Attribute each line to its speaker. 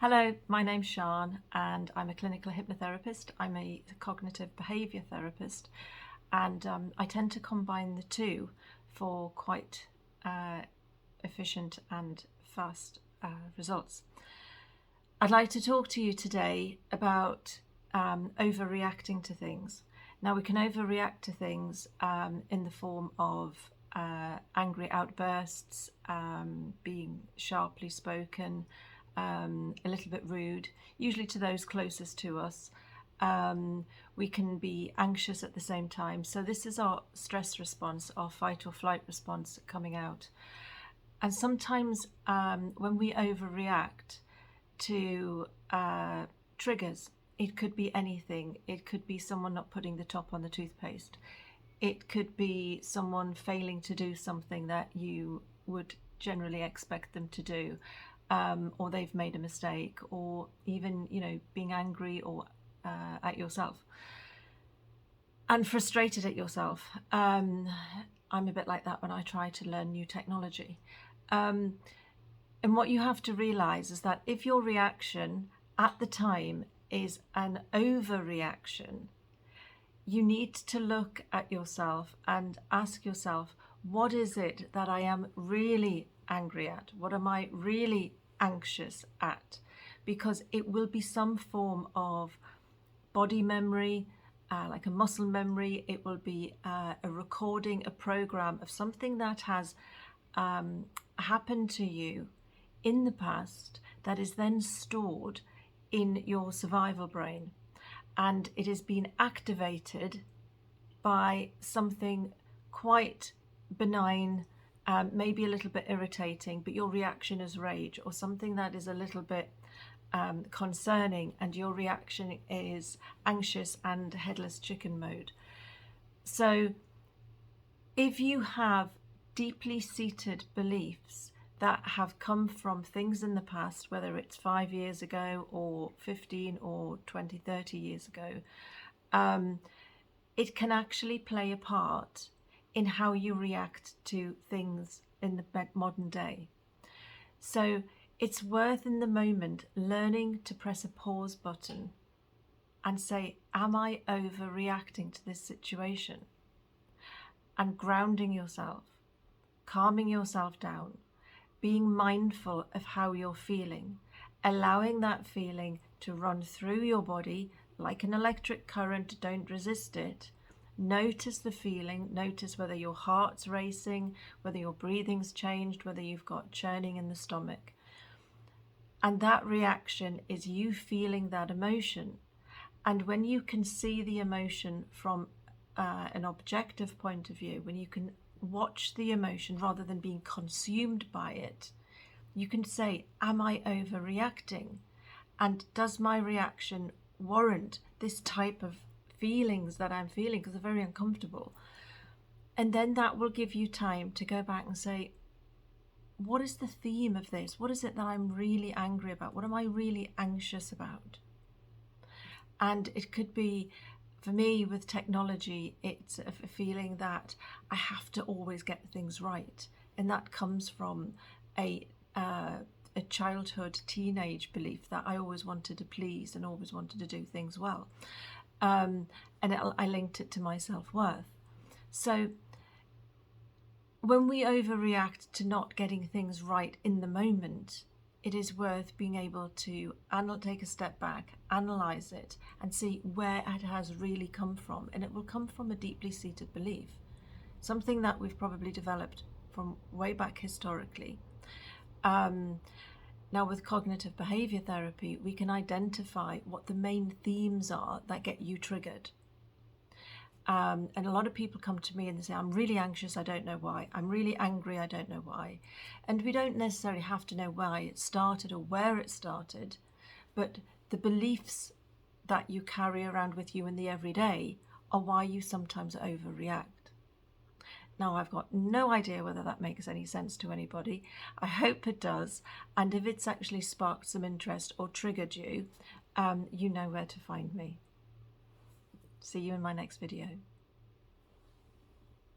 Speaker 1: Hello, my name's Sian and I'm a clinical hypnotherapist. I'm a cognitive behaviour therapist, and I tend to combine the two for quite efficient and fast results. I'd like to talk to you today about overreacting to things. Now, we can overreact to things in the form of angry outbursts, being sharply spoken, a little bit rude, usually to those closest to us. We can be anxious at the same time. So this is our stress response, our fight or flight response coming out. And sometimes when we overreact to triggers, it could be anything. It could be someone not putting the top on the toothpaste. It could be someone failing to do something that you would generally expect them to do. Or they've made a mistake, or even, being angry or at yourself and frustrated at yourself. I'm a bit like that when I try to learn new technology. And what you have to realize is that if your reaction at the time is an overreaction, you need to look at yourself and ask yourself, what is it that I am really angry at? What am I really anxious at? Because it will be some form of body memory, like a muscle memory. It will be a recording, a program of something that has happened to you in the past that is then stored in your survival brain, and it has been activated by something quite benign, maybe a little bit irritating, but your reaction is rage, or something that is a little bit concerning and your reaction is anxious and headless chicken mode. So if you have deeply seated beliefs that have come from things in the past, whether it's 5 years ago or 15 or 20, 30 years ago, it can actually play a part in how you react to things in the modern day. So it's worth in the moment learning to press a pause button and say, am I overreacting to this situation? And grounding yourself, calming yourself down, being mindful of how you're feeling, allowing that feeling to run through your body like an electric current. Don't resist it. Notice the feeling, notice whether your heart's racing, whether your breathing's changed, whether you've got churning in the stomach. And that reaction is you feeling that emotion. And when you can see the emotion from an objective point of view, when you can watch the emotion rather than being consumed by it, you can say, am I overreacting? And does my reaction warrant this type of feelings that I'm feeling, because they're very uncomfortable? And then that will give you time to go back and say, what is the theme of this? What is it that I'm really angry about? What am I really anxious about? And it could be, for me with technology, it's a feeling that I have to always get things right, and that comes from a childhood, teenage belief that I always wanted to please and always wanted to do things well. And I linked it to my self-worth. So when we overreact to not getting things right in the moment, it is worth being able to take a step back, analyze it, and see where it has really come from. And it will come from a deeply seated belief, something that we've probably developed from way back historically. Now, with cognitive behaviour therapy, we can identify what the main themes are that get you triggered. And a lot of people come to me and they say, I'm really anxious, I don't know why. I'm really angry, I don't know why. And we don't necessarily have to know why it started or where it started, but the beliefs that you carry around with you in the everyday are why you sometimes overreact. Now, I've got no idea whether that makes any sense to anybody. I hope it does. And if it's actually sparked some interest or triggered you, you know where to find me. See you in my next video.